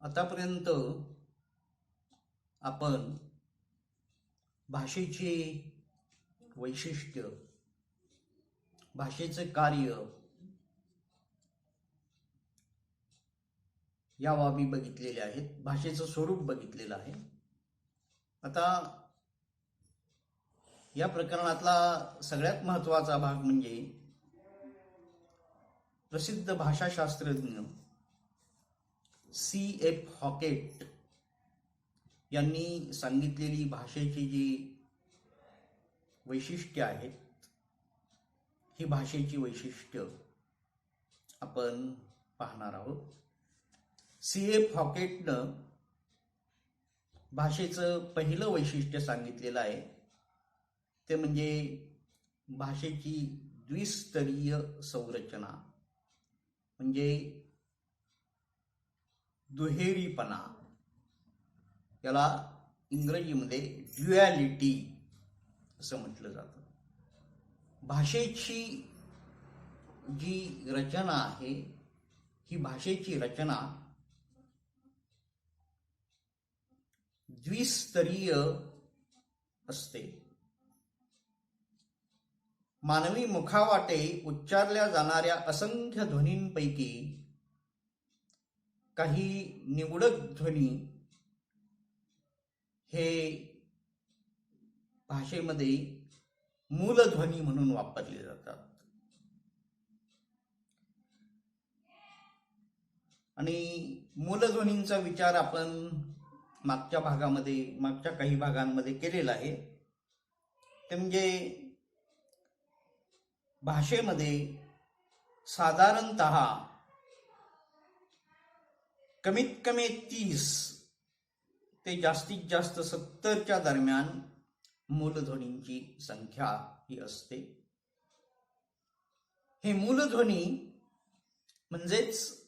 आतापर्यंत आपण भाषेची वैशिष्ट्य, भाषेचे कार्य या बाबी बघितलेल्या आहेत. भाषेचं स्वरूप बघितलेलं आहे. आता या प्रकरणातला सगळ्यात महत्त्वाचा भाग म्हणजे प्रसिद्ध भाषाशास्त्रज्ञ C.F. हॉकेट यांनी सांगितलेली भाषेची जी वैशिष्ट्ये आहेत, ही भाषेची वैशिष्ट्य आपण पाहणार आहोत. C.F. हॉकेटनं भाषेचं पहिलं वैशिष्ट्य सांगितलेलं आहे, ते म्हणजे भाषेची द्विस्तरीय संरचना, म्हणजे दुहेरीपणा. याला इंग्रजीमध्ये ड्युॲलिटी असं म्हटलं जातं. भाषेची जी रचना आहे, ही भाषेची रचना द्विस्तरीय असते. मानवी मुखावाटे उच्चारल्या जाणाऱ्या असंख्य ध्वनींपैकी काही निवडक ध्वनी हे भाषेमध्ये मूलध्वनी म्हणून वापरले जातात. आणि मूलध्वनींचा विचार आपण मागच्या काही भागांमध्ये केलेला आहे. ते म्हणजे भाषेमध्ये साधारणतः कमीत कमी 30 ते जास्तीत जास्त 70च्या दरम्यान मूलध्वनींची संख्या ही असते. हे मूलध्वनी म्हणजेच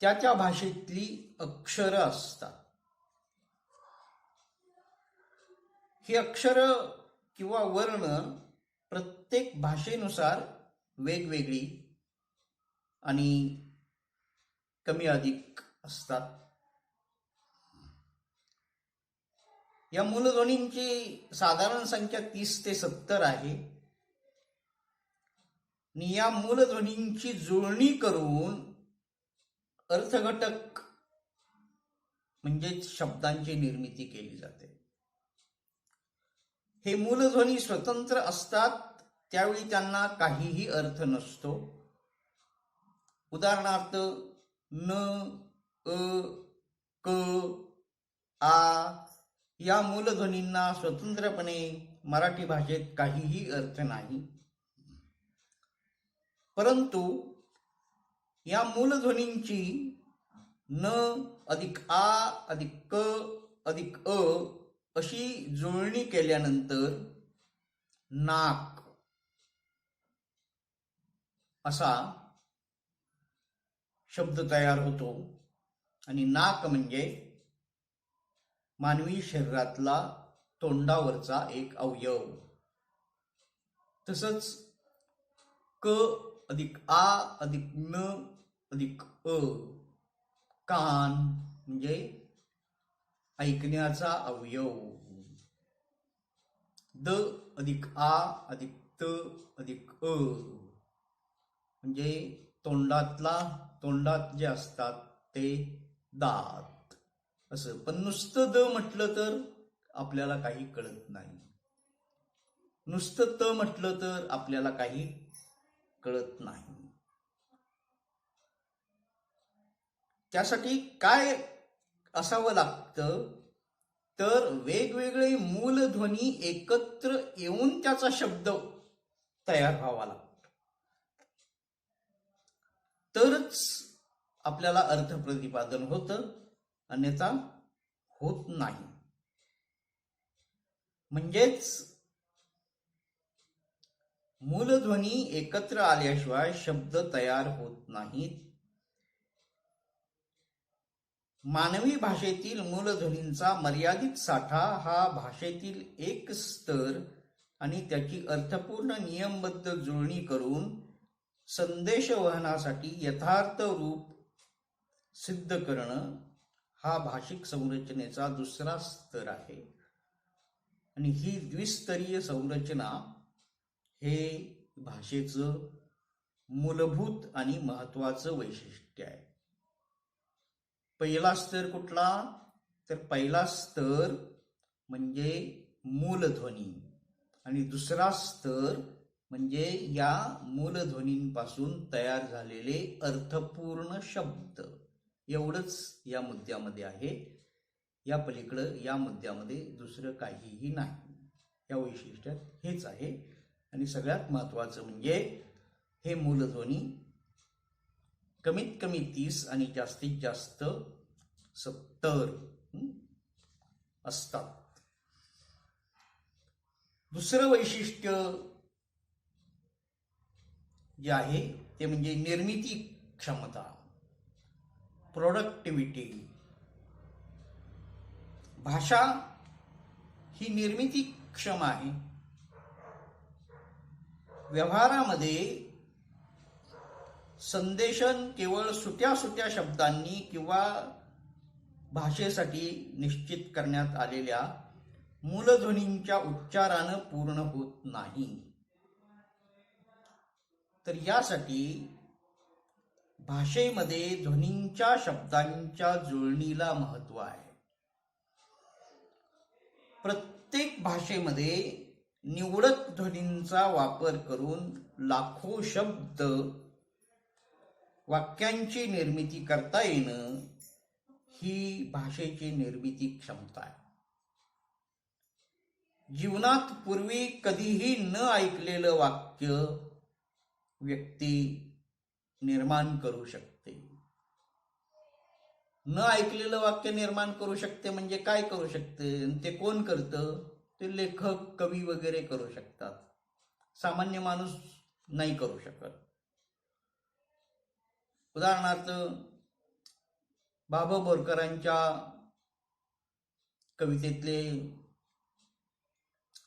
त्या भाषेतली अक्षरं असतात. ही अक्षरं किंवा वर्ण प्रत्येक भाषेनुसार वेगवेगळी आणि कमी अधिक असतात. या मूलध्वनींची साधारण संख्या 30 ते 70 आहे. आणि या मूलध्वनींची जुळणी करून अर्थघटक म्हणजेच शब्दांची निर्मिती केली जाते. हे मूलध्वनी स्वतंत्र असतात, त्यावेळी त्यांना काहीही अर्थ नसतो. उदाहरणार्थ न, अ, क, आ या मूलध्वनींना स्वतंत्रपणे मराठी भाषेत काहीही अर्थ नाही. परंतु या मूलध्वनींची न अधिक आ अधिक क अधिक अ अशी जुळणी केल्यानंतर नाक असा शब्द तयार होतो. आणि नाक म्हणजे मानवी शरीरातला तोंडावरचा एक अवयव. तसंच क अधिक आ अधिक न अधिक अ कान म्हणजे ऐकण्याचा अवयव. द अधिक आ अधिक त अधिक अ म्हणजे तोंडात जे असतात ते दात असं. पण नुसतं द म्हटलं तर आपल्याला काही कळत नाही. नुसतं त म्हटलं तर आपल्याला काही कळत नाही. त्यासाठी काय असावं लागतं, तर वेगवेगळे मूलध्वनी एकत्र येऊन त्याचा शब्द तयार व्हावा लागतो. तरच आपल्याला अर्थ प्रतिपादन होतं, अन्यथा होत नाही. म्हणजेच मूलध्वनी एकत्र आल्याशिवाय शब्द तयार होत नाहीत. मानवी भाषेतील मूलध्वनींचा मर्यादित साठा हा भाषेतील एक स्तर आणि त्याची अर्थपूर्ण नियमबद्ध जुळणी करून संदेशवहनासाठी यथार्थ रूप सिद्ध करणं हा भाषिक संरचनेचा दुसरा स्तर आहे. आणि ही द्विस्तरीय संरचना हे भाषेचं मूलभूत आणि महत्वाचं वैशिष्ट्य आहे. पहिला स्तर कुठला? तर पहिला स्तर म्हणजे मूलध्वनी आणि दुसरा स्तर म्हणजे या मूलध्वनींपासून तयार झालेले अर्थपूर्ण शब्द. एवढंच या मुद्द्यामध्ये आहे. या पलीकडं या मुद्द्यामध्ये दुसरं काहीही नाही. या वैशिष्ट्यात हेच आहे. आणि सगळ्यात महत्वाचं म्हणजे हे मूलध्वनी कमीत कमी 30 आणि जास्तीत जास्त 70 असतात. दुसरं वैशिष्ट्य जे आहे ते म्हणजे निर्मिती क्षमता, प्रोडक्टिव्हिटी. भाषा ही निर्मिती क्षम आहे. व्यवहारामध्ये संदेशन केवळ सुट्या सुट्या शब्दांनी किंवा भाषेसाठी निश्चित करण्यात आलेल्या मूलध्वनींच्या उच्चारानं पूर्ण होत नाही. तर यासाठी भाषेमध्ये ध्वनींच्या शब्दांच्या जुळणीला महत्व आहे. प्रत्येक भाषेमध्ये निवडक ध्वनींचा वापर करून लाखो शब्द वाक्यांची निर्मिती करता येणं ही भाषेची निर्मिती क्षमता आहे. जीवनात पूर्वी कधीही न ऐकलेलं वाक्य व्यक्ती निर्माण करू शकते. न ऐकलेलं वाक्य निर्माण करू शकते म्हणजे काय करू शकते? ते कोण करतं? ते लेखक, कवी वगैरे करू शकतात. सामान्य माणूस नाही करू शकत. उदाहरणार्थ बाबा बोरकरांच्या कवितेतले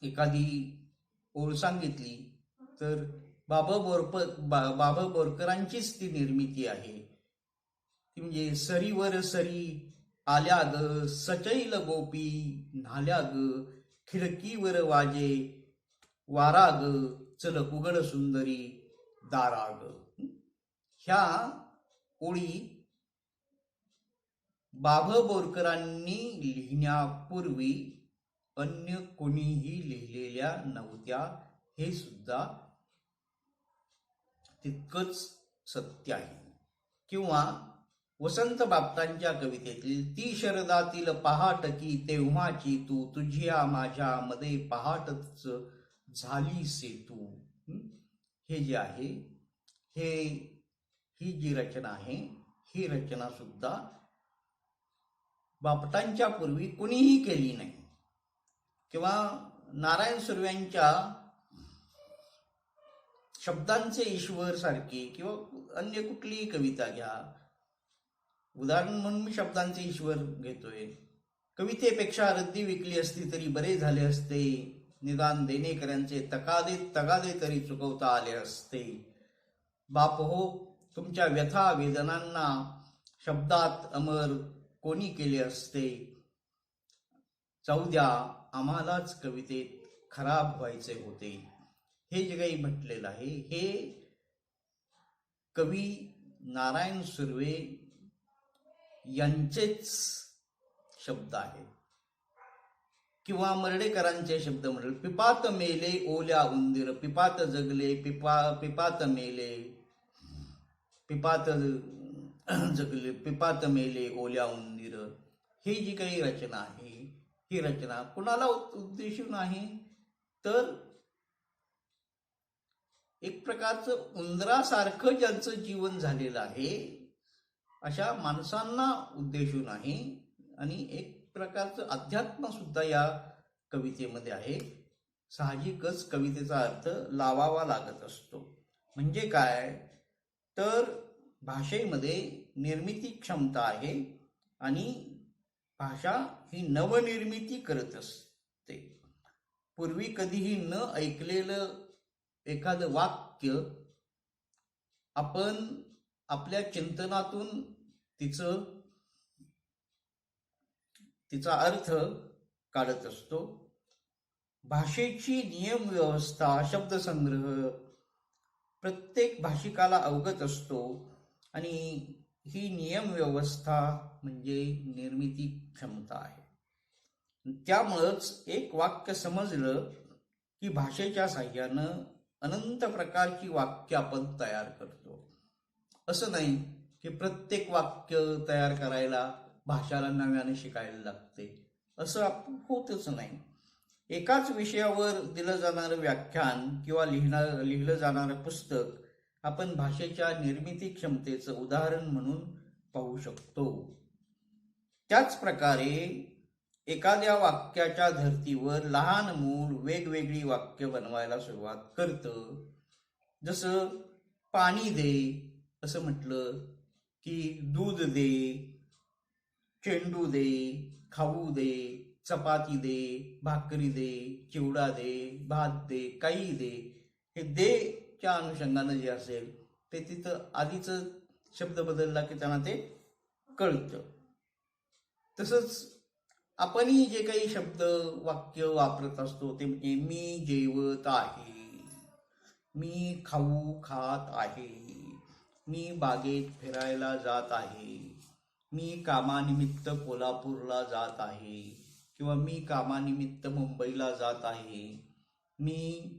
एखादी ओळ सांगितली तर बाबा बोरकरांचीच ती निर्मिती आहे. ती म्हणजे सरीवर सरी आल्या ग, सचैल गोपी न्हाल्या ग, खिडकीवर वाजे वारा ग, चल उघड सुंदरी दारा ग. ह्या ओळी बाबा बोरकरांनी लिहिण्यापूर्वी अन्य कोणीही लिहिलेल्या नव्हत्या. हे सुद्धा तितकंच सत्य आहे. किंवा वसंत बापटांच्या कवितेतील ती शरदातील पहाट की तेव्हाची तू, तुझ्या माझ्या मध्ये पहाटच झाली से तू. हे जे आहे ही जी रचना आहे ही रचना सुद्धा बापटांच्या पूर्वी कुणीही केली नाही. किंवा नारायण सुर्व्यांच्या शब्दांचे ईश्वर सारखी किंवा अन्य कुठलीही कविता घ्या. उदाहरण म्हणून मी शब्दांचे ईश्वर घेतोय. कवितेपेक्षा रद्दी विकली असती तरी बरे झाले असते, निदान देणेकऱ्यांचे तगादे तरी चुकवता आले असते. बाप हो, तुमच्या व्यथा वेदनांना शब्दात अमर कोणी केले असते. जाऊ द्या, आम्हालाच कवितेत खराब व्हायचे होते. हे जे काही म्हटलेलं आहे हे कवी नारायण सुर्वे यांचेच शब्द आहेत. किंवा मर्ढेकरांचे शब्द म्हणले, पिपात मेले ओल्या उंदीर, पिपात जगले पिपात मेले, पिपात जगले पिपात मेले ओल्या उंदीर. ही जी काही रचना आहे ही रचना कुणाला उद्देशून आहे? तर एक प्रकारचं उंदरासारखं ज्यांचं जीवन झालेलं आहे अशा माणसांना उद्देशून आहे. आणि एक प्रकारचं अध्यात्म सुद्धा या कवितेमध्ये आहे. साहजिकच कवितेचा अर्थ लावावा लागत असतो. म्हणजे काय? तर भाषेमध्ये निर्मिती क्षमता आहे आणि भाषा ही नवनिर्मिती करत असते. पूर्वी कधीही न ऐकलेलं एखादं वाक्य आपण आपल्या चिंतनातून तिचा अर्थ काढत असतो. भाषेची नियम व्यवस्था, शब्दसंग्रह प्रत्येक भाषिकाला अवगत असतो आणि ही नियम व्यवस्था म्हणजे निर्मिती क्षमता आहे. त्यामुळंच एक वाक्य समजलं की भाषेच्या साह्यानं अनंत प्रकारची वाक्य आपण तयार करतो. असं नाही की प्रत्येक वाक्य तयार करायला भाषाला नव्याने शिकायला लागते, असं होतच नाही. एकाच विषयावर दिलं जाणारं व्याख्यान किंवा लिहिलं जाणारं पुस्तक आपण भाषेच्या निर्मिती क्षमतेचं उदाहरण म्हणून पाहू शकतो. त्याच प्रकारे एखाद्या वाक्याच्या धर्तीवर लहान मूल वेगवेगळी वाक्य बनवायला सुरुवात करतं. जसं पाणी दे असं म्हटलं की दूध दे, चेंडू दे, खाऊ दे, चपाती दे, भाकरी दे, चिवडा दे, भात दे, काही दे. हे दे च्या अनुषंगानं जे असेल ते तिथं आधीच शब्द बदलला की त्यांना ते कळतं. तसंच आपणही जे काही शब्द वाक्य वापरत असतो ते म्हणजे मी जेवत आहे, मी खाऊ खात आहे, मी बागेत फिरायला जात आहे, मी कामानिमित्त कोल्हापूरला जात आहे किंवा मी कामानिमित्त मुंबईला जात आहे, मी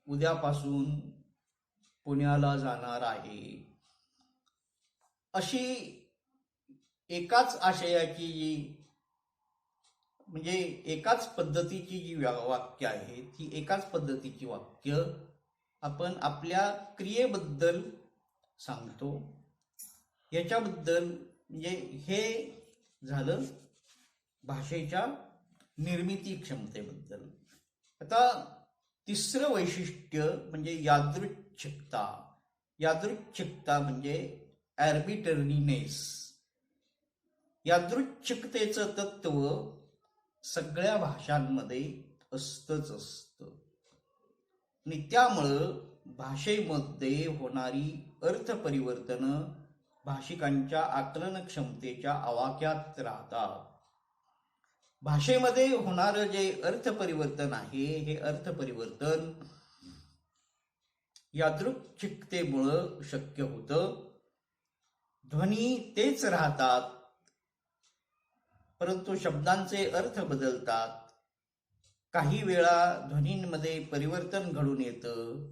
उद्यापासून पुण्याला जाणार आहे. अशी एकाच आशयाची जी म्हणजे एकाच पद्धतीची जी वाक्य आहे ती एकाच पद्धतीची वाक्य आपण आपल्या क्रियेबद्दल सांगतो. याच्याबद्दल म्हणजे हे झालं भाषेच्या निर्मिती क्षमतेबद्दल. आता तिसरं वैशिष्ट्य म्हणजे यादृच्छिकता. यादृच्छिकता म्हणजे आर्बिटरीनेस. यादृच्छिकतेचं तत्व सगळ्या भाषांमध्ये असतंच असतं आणि त्यामुळं भाषेमध्ये होणारी अर्थ परिवर्तनं भाषिकांच्या आकलन क्षमतेच्या आवाक्यात राहतात. भाषेमध्ये होणारं जे अर्थ परिवर्तन आहे हे अर्थ परिवर्तन यादृच्छिकतेमुळं शक्य होतं. ध्वनी तेच राहतात परंतु शब्दांचे अर्थ बदलतात. काही वेळा ध्वनींमध्ये परिवर्तन घडून येतं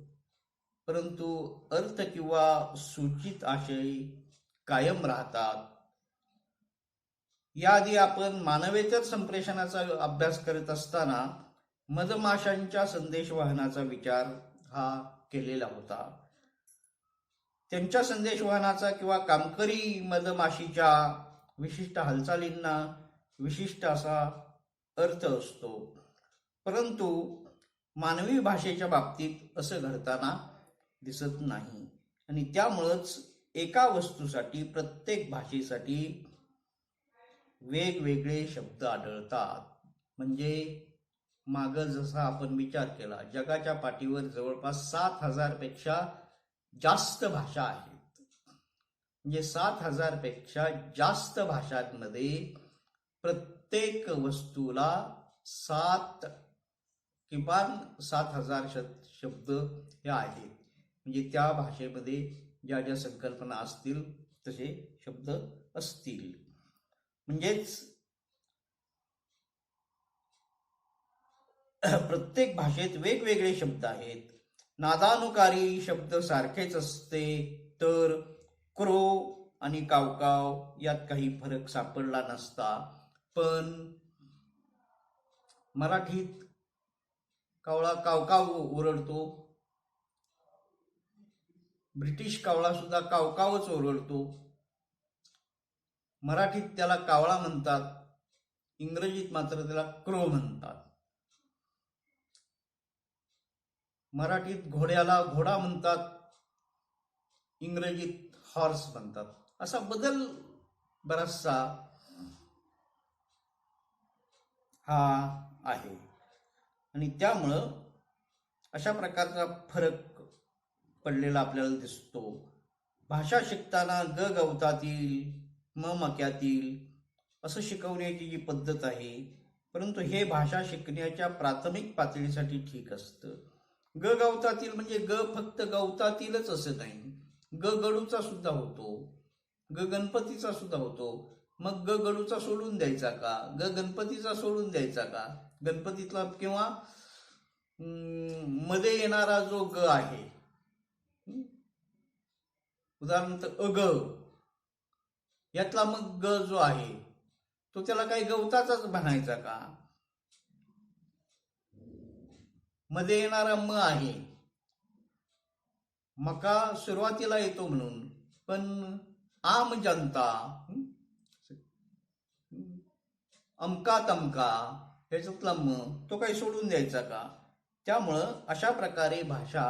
परंतु अर्थ किंवा सूचित आशय कायम राहतात. याआधी आपण मानवेतर संप्रेषणाचा अभ्यास करत असताना मधमाशांच्या संदेशवहनाचा विचार हा केलेला होता. त्यांच्या संदेशवहनाचा किंवा कामकरी मधमाशीच्या विशिष्ट हालचालींना विशिष्ट असा अर्थ असतो परंतु मानवी भाषेच्या बाबतीत असं घडताना दिसत नाही आणि त्यामुळंच एका वस्तूसाठी प्रत्येक भाषेसाठी वेगवेगळे शब्द आढळतात. म्हणजे मागं जसा आपण विचार केला जगाच्या पाठीवर जवळपास 7,000 पेक्षा जास्त भाषा आहेत. म्हणजे 7,000 पेक्षा जास्त भाषांमध्ये प्रत्येक वस्तूला 7,000 शब्द हे आहेत. म्हणजे त्या भाषेमध्ये ज्या ज्या संकल्पना असतील तसे शब्द असतील. म्हणजेच प्रत्येक भाषेत वेगवेगळे शब्द आहेत. नादानुकारी शब्द सारखेच असते तर क्रो आणि कावकाव यात काही फरक सापडला नसता. पण मराठीत कावळा कावकाव ओरडतो, ब्रिटिश कावळा सुद्धा कावकावच ओरडतो. मराठीत त्याला कावळा म्हणतात, इंग्रजीत मात्र त्याला क्रो म्हणतात. मराठीत घोड्याला घोडा म्हणतात, इंग्रजीत हॉर्स म्हणतात. असा बदल बराचसा हा आहे आणि त्यामुळं अशा प्रकारचा फरक पडलेला आपल्याला दिसतो. भाषा शिकताना ग गवतातील म मक्यातील असं शिकवण्याची जी पद्धत आहे, परंतु हे भाषा शिकण्याच्या प्राथमिक पातळीसाठी ठीक असतं. ग गवतातील म्हणजे ग फक्त गवतातीलच असं नाही, ग गडूचा सुद्धा होतो, ग गणपतीचा सुद्धा होतो. मग ग गडूचा सोडून द्यायचा का, ग गणपतीचा सोडून द्यायचा का, गणपतीतला किंवा मध्ये येणारा जो ग आहे, उदाहरणार्थ अग, यातला मग ग जो आहे तो त्याला काही गवताचाच म्हणायचा का. मध्ये येणारा म आहे, मका सुरुवातीला येतो म्हणून, पण आम जनता, अमका तमका, ह्याच्यातला म तो काही सोडून द्यायचा का. त्यामुळं अशा प्रकारे भाषा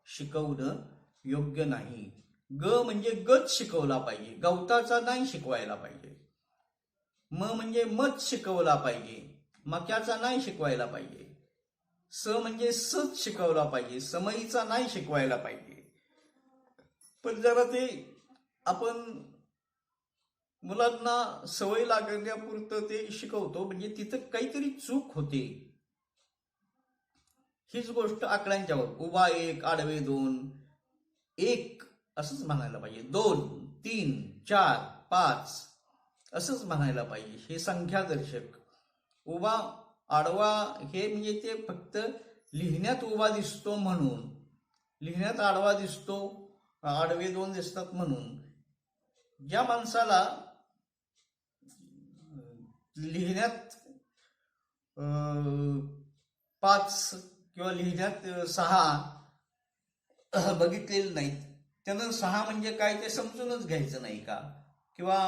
शिकवणं योग्य नाही. ग म्हणजे गच शिकवला पाहिजे, गवताचा नाही शिकवायला पाहिजे. म म्हणजे मच शिकवला पाहिजे, मक्याचा नाही शिकवायला पाहिजे. स म्हणजे सच शिकवला पाहिजे, समईचा नाही शिकवायला पाहिजे. पण जरा ते आपण मुलांना सवय लागण्यापुरतं ते शिकवतो, म्हणजे तिथं काहीतरी चूक होते. हीच गोष्ट आकड्यांच्यावर, उभा एक, आडवे दोन, एक असंच म्हणायला पाहिजे, 2, 3, 4, 5 असंच म्हणायला पाहिजे. हे संख्यादर्शक. उभा आडवा हे म्हणजे ते फक्त लिहिण्यात उभा दिसतो म्हणून, लिहिण्यात आडवा दिसतो, आडवे दोन दिसतात म्हणून. ज्या माणसाला लिहिण्यात 5 किंवा लिहिण्यात 6 बघितलेले नाहीत, त्यानं 6 म्हणजे काय ते समजूनच घ्यायचं नाही का, किंवा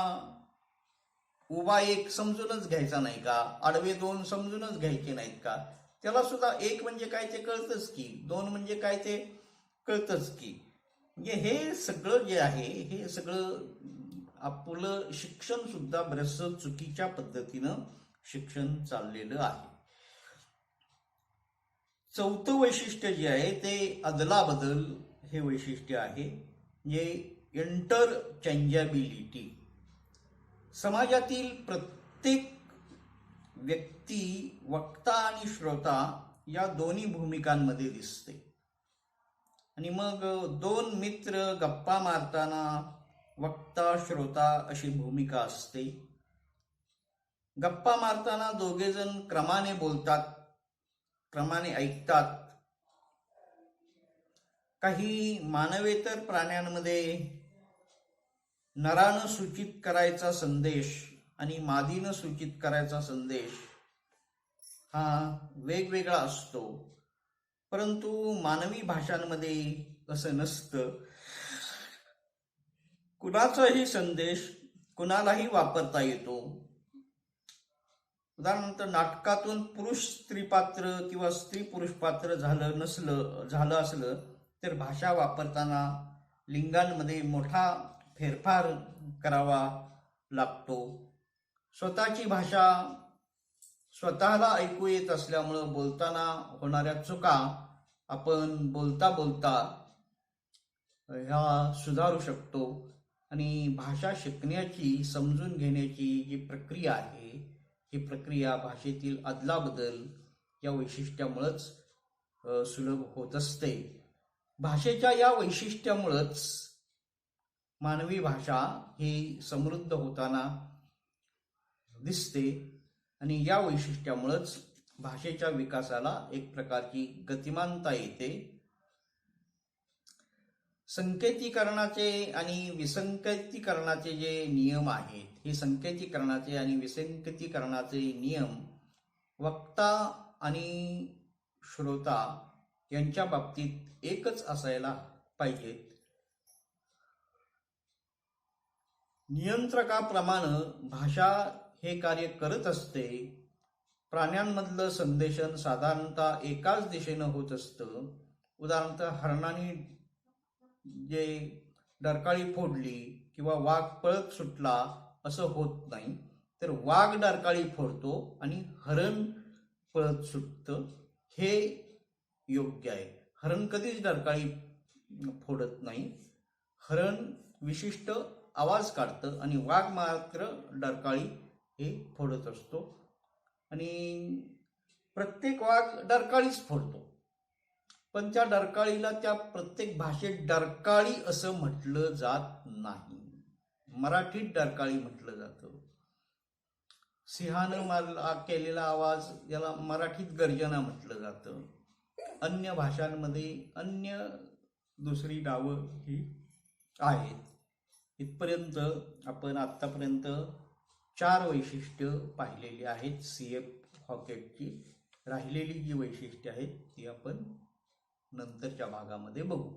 उभा एक समजूनच घ्यायचा नाही का, आडवे 2 समजूनच घ्यायचे नाहीत का. त्याला सुद्धा 1 म्हणजे काय ते कळतंच की, 2 म्हणजे काय ते कळतंच की. म्हणजे हे सगळं जे आहे, हे सगळं आपलं शिक्षण सुद्धा बरंचसं चुकीच्या पद्धतीनं शिक्षण चाललेलं आहे. चौथं वैशिष्ट्य जे आहे ते अदलाबदल हे वैशिष्ट्य आहे, जे इंटरचेंजेबिलिटी. समाजातील प्रत्येक व्यक्ती वक्ता आणि श्रोता या दोन्ही भूमिकांमध्ये दिसते. आणि मग 2 मित्र गप्पा मारताना वक्ता श्रोता अशी भूमिका असते. गप्पा मारताना दोघेजण क्रमाने बोलतात, क्रमाने ऐकतात. काही मानवेतर प्राण्यांमध्ये नरानं सूचित करायचा संदेश आणि मादीनं सूचित करायचा संदेश हा वेगवेगळा असतो, परंतु मानवी भाषांमध्ये असं नसतं. कुणाचाही संदेश कुणालाही वापरता येतो. उदाहरणार्थ नाटकातून पुरुष स्त्री पात्र किंवा स्त्री पुरुष पात्र झालं असलं तर भाषा वापरताना लिंगांमध्ये मोठा फेरफार करावा लागतो. स्वतःची भाषा स्वतःला ऐकू येत असल्यामुळं बोलताना होणाऱ्या चुका आपण बोलता बोलता ह्या सुधारू शकतो. आणि भाषा शिकण्याची, समजून घेण्याची जी प्रक्रिया आहे, ही प्रक्रिया भाषेतील अदलाबदल या वैशिष्ट्यामुळंच सुलभ होत असते. भाषेच्या या वैशिष्ट्यामुळंच मानवी भाषा ही समृद्ध होताना दिसते, आणि या वैशिष्ट्यामुळंच भाषेच्या विकासाला एक प्रकारची गतिमानता येते. संकेतीकरणाचे आणि विसंकेतीकरणाचे जे नियम आहेत, हे संकेतीकरणाचे आणि विसंकेतीकरणाचे नियम वक्ता आणि श्रोता यांच्या बाबतीत एकच असायला पाहिजेत. नियंत्रकाप्रमाणे भाषा हे कार्य करत असते. प्राण्यांमधलं संदेशन साधारणतः एकाच दिशेनं होत असतं. उदाहरणार्थ हरणाने जे डरकाळी फोडली किंवा वाघ पळत सुटला असं होत नाही, तर वाघ डरकाळी फोडतो आणि हरण पळत सुटतं, हे योग्य आहे. हरण कधीच डरकाळी फोडत नाही. हरण विशिष्ट आवाज काढतं आणि वाघ मात्र डरकाळी हे फोडत असतो आणि प्रत्येक वाघ डरकाळीच फोडतो. पण त्या डरकाळीला त्या प्रत्येक भाषेत डरकाळी असं म्हटलं जात नाही. मराठीत डरकाळी म्हटलं जातं. सिंहानं केलेला आवाज याला मराठीत गर्जना म्हटलं जातं. अन्य भाषांमध्ये अन्य दुसरी नावं ही आहेत. इथपर्यंत आपण आत्तापर्यंत 4 वैशिष्ट्य पाहिलेली आहेत CF हॉकेटची. राहिलेली जी वैशिष्ट्ये आहेत ती आपण नंतरच्या भागामध्ये बघू.